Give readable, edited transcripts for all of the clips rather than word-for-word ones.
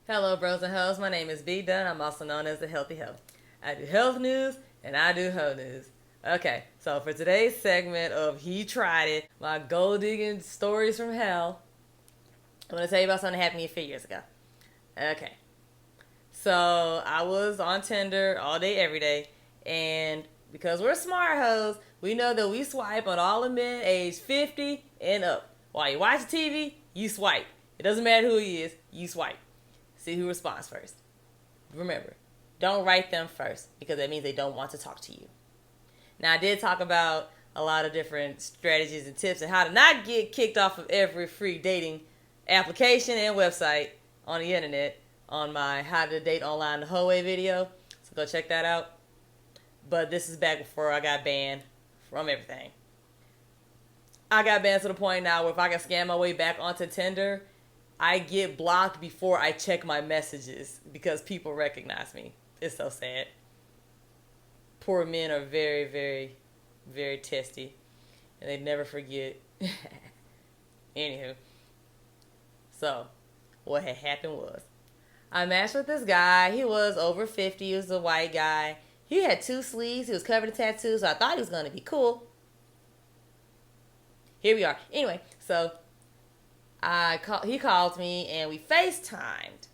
Hello, bros and hoes. My name is B Dunn. I'm also known as the Healthy Hoe. I do health news and I do hoe news. Okay, so for today's segment of He Tried It, my gold digging stories from hell, I'm going to tell you about something that happened to me a few years ago. Okay, so I was on Tinder all day, every day, and because we're smart hoes, we know that we swipe on all the men aged 50 and up. While you watch TV, you swipe. It doesn't matter who he is, you swipe. See who responds first. Remember, don't write them first because that means they don't want to talk to you. Now, I did talk about a lot of different strategies and tips and how to not get kicked off of every free dating application and website on the internet on my How to Date Online the Whole Way video. So go check that out. But this is back before I got banned from everything. I got banned to the point now where if I can scan my way back onto Tinder, I get blocked before I check my messages because people recognize me. It's so sad. Poor men are very, very, very testy. And they never forget. Anywho. So, what had happened was, I matched with this guy. He was over 50. He was a white guy. He had 2 sleeves. He was covered in tattoos. So I thought he was going to be cool. Here we are. Anyway, so he called me and we FaceTimed.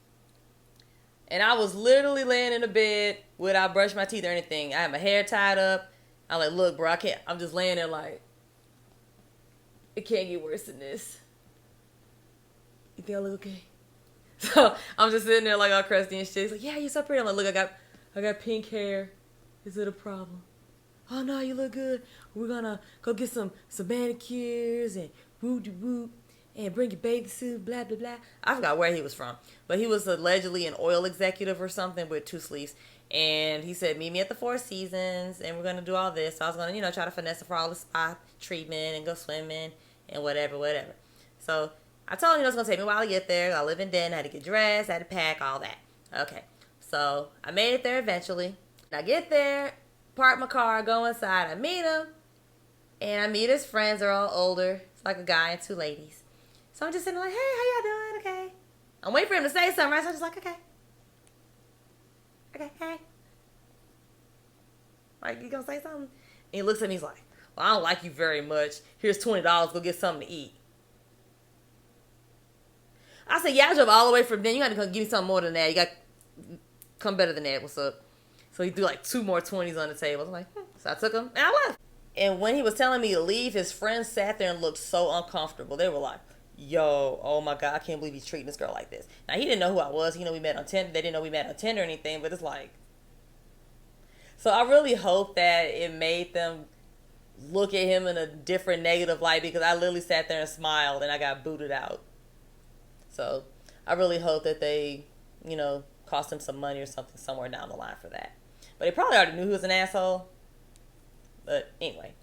And I was literally laying in the bed without brushing my teeth or anything. I had my hair tied up. I'm like, look, bro, I can't. I'm just laying there like, it can't get worse than this. You think I look okay? So I'm just sitting there like all crusty and shit. He's like, yeah, you're so pretty. I'm like, look, I got pink hair. Is it a problem? Oh no, you look good. We're gonna go get some manicures and woo and bring your bathing suit, blah blah blah. I forgot where he was from, but he was allegedly an oil executive or something with 2 sleeves. And he said, meet me at the Four Seasons, and we're gonna do all this. So I was gonna, try to finesse it for all the spa treatment and go swimming and whatever. So I told him it was gonna take me a while to get there. I live in Denton. I had to get dressed. I had to pack all that. Okay, so I made it there eventually. I get there, park my car, go inside. I meet him, and I meet his friends. They're all older. It's like a guy and 2 ladies. So I'm just sitting there like, hey, how y'all doing? Okay. I'm waiting for him to say something, right? So I'm just like, okay. Okay, hey. Like, you gonna say something? And he looks at me, he's like, well, I don't like you very much. Here's $20, go get something to eat. I said, yeah, I drove all the way from then. You gotta come give me something more than that. You got come better than that. What's up? So he threw like 2 more 20s on the table. I'm like, So I took him and I left. And when he was telling me to leave, his friends sat there and looked so uncomfortable. They were like, yo, oh my God, I can't believe he's treating this girl like this. Now, he didn't know who I was. We met on Tinder. They didn't know we met on Tinder or anything, but it's like. So I really hope that it made them look at him in a different negative light because I literally sat there and smiled and I got booted out. So I really hope that they, cost him some money or something somewhere down the line for that. But they probably already knew he was an asshole. But anyway.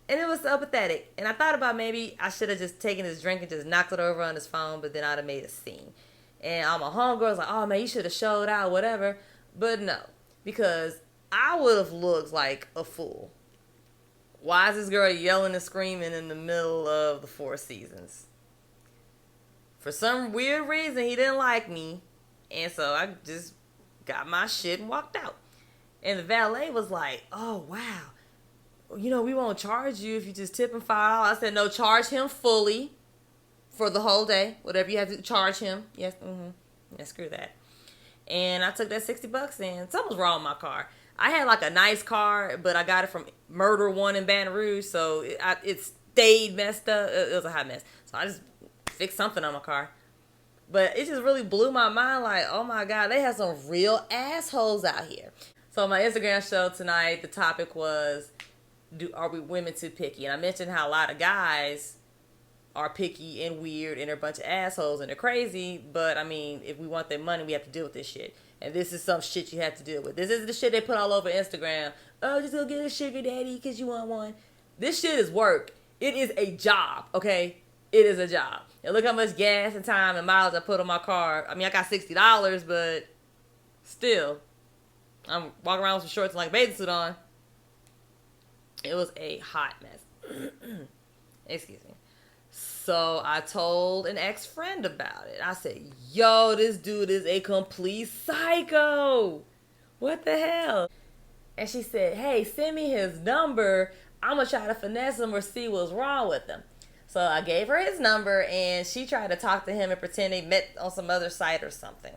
And it was so pathetic. And I thought about maybe I should have just taken his drink and just knocked it over on his phone, but then I'd have made a scene. And all my homegirls like, oh man, you should have showed out, whatever. But no. Because I would have looked like a fool. Why is this girl yelling and screaming in the middle of the Four Seasons? For some weird reason, he didn't like me. And so I just got my shit and walked out. And the valet was like, oh, wow. We won't charge you if you just tip him $5. I said, no, charge him fully for the whole day. Whatever you have to charge him. Yes, yeah, screw that. And I took that $60 and something was wrong with my car. I had like a nice car, but I got it from Murder One in Baton Rouge, so it stayed messed up. It was a hot mess. So I just fixed something on my car. But it just really blew my mind like, oh my God, they have some real assholes out here. So my Instagram show tonight, the topic was, are we women too picky? And I mentioned how a lot of guys are picky and weird and they're a bunch of assholes and they're crazy. But I mean, if we want their money, we have to deal with this shit. And this is some shit you have to deal with. This is the shit they put all over Instagram. Oh, just go get a sugar daddy because you want one. This shit is work. It is a job, okay? It is a job. And look how much gas and time and miles I put on my car. I mean, I got $60, but still, I'm walking around with some shorts and like a bathing suit on. It was a hot mess. Excuse me. So I told an ex-friend about it. I said, yo, this dude is a complete psycho. What the hell? And she said, hey, send me his number. I'm going to try to finesse him or see what's wrong with him. So I gave her his number, and she tried to talk to him and pretend they met on some other site or something.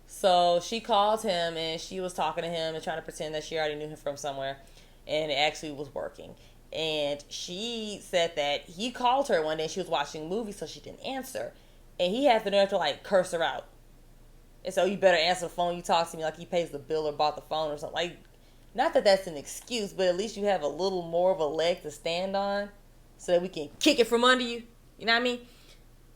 So she called him, and she was talking to him and trying to pretend that she already knew him from somewhere. And it actually was working. And she said that he called her one day. She was watching movies, so she didn't answer. And he had the nerve to, like, curse her out. And so, you better answer the phone. You talk to me like he pays the bill or bought the phone or something. Like, not that that's an excuse, but at least you have a little more of a leg to stand on so that we can kick it from under you. You know what I mean?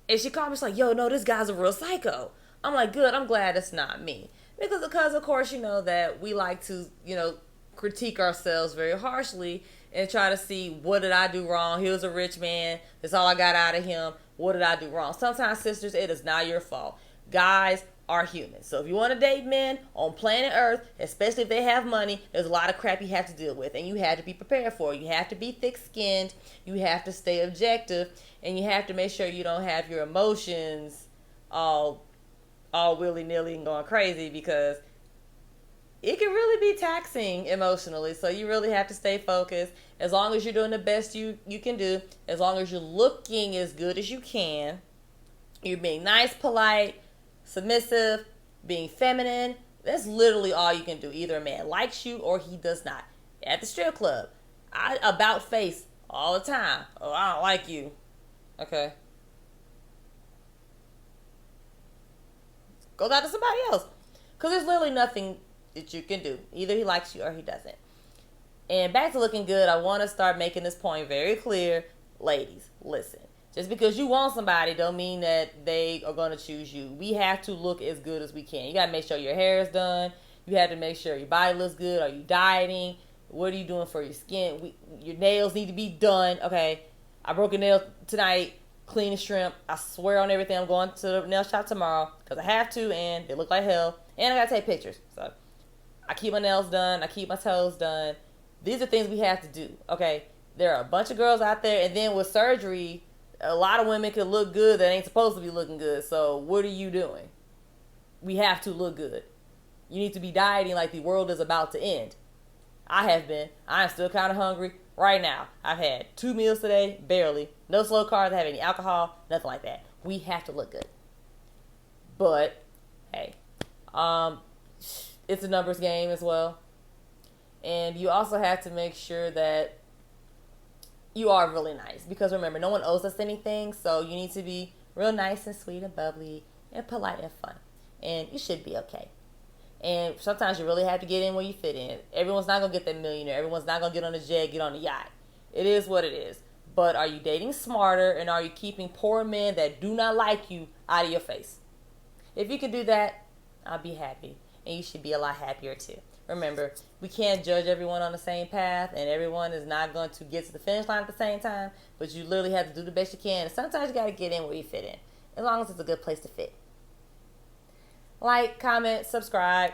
And she called me, she's like, yo, no, this guy's a real psycho. I'm like, good, I'm glad it's not me. Because, of course, you know that we like to, critique ourselves very harshly and try to see, what did I do wrong? He was a rich man. That's all I got out of him. What did I do wrong? Sometimes, sisters, it is not your fault. Guys are human. So if you want to date men on planet Earth, especially if they have money, there's a lot of crap you have to deal with, and you have to be prepared for it. You have to be thick-skinned, you have to stay objective, and you have to make sure you don't have your emotions all willy-nilly and going crazy, because it can really be taxing emotionally. So you really have to stay focused. As long as you're doing the best you can do, as long as you're looking as good as you can, you're being nice, polite, submissive, being feminine, that's literally all you can do. Either a man likes you or he does not. At the strip club, I about face all the time. Oh, I don't like you. Okay. Go out to somebody else. Because there's literally nothing that you can do. Either he likes you or he doesn't. And back to looking good, I want to start making this point very clear. Ladies, listen. Just because you want somebody don't mean that they are going to choose you. We have to look as good as we can. You got to make sure your hair is done. You have to make sure your body looks good. Are you dieting? What are you doing for your skin? Your nails need to be done. Okay, I broke a nail tonight. Clean as shrimp. I swear on everything. I'm going to the nail shop tomorrow because I have to, and they look like hell. And I got to take pictures. So I keep my nails done. I keep my toes done. These are things we have to do. Okay, there are a bunch of girls out there, and then with surgery, a lot of women can look good that ain't supposed to be looking good. So what are you doing? We have to look good. You need to be dieting like the world is about to end. I have been. I'm still kind of hungry right now. I've had 2 meals today, barely. No slow carbs. I have any alcohol, nothing like that. We have to look good. But hey, it's a numbers game as well. And you also have to make sure that you are really nice. Because remember, no one owes us anything. So you need to be real nice and sweet and bubbly and polite and fun. And you should be okay. And sometimes you really have to get in where you fit in. Everyone's not going to get that millionaire. Everyone's not going to get on a jet, get on a yacht. It is what it is. But are you dating smarter, and are you keeping poor men that do not like you out of your face? If you can do that, I'll be happy. And you should be a lot happier too. Remember, we can't judge everyone on the same path, and everyone is not going to get to the finish line at the same time, but you literally have to do the best you can. And sometimes you got to get in where you fit in, as long as it's a good place to fit. Like, comment, subscribe.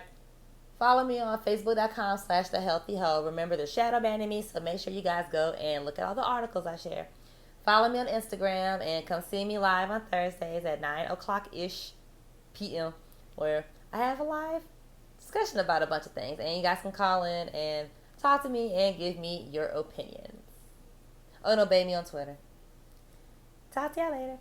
Follow me on Facebook.com/TheHealthyHoe. Remember, they're shadow banning me, so make sure you guys go and look at all the articles I share. Follow me on Instagram, and come see me live on Thursdays at 9 o'clock-ish p.m., where I have a live discussion about a bunch of things. And you guys can call in and talk to me and give me your opinions. Oh, and obey me on Twitter. Talk to y'all later.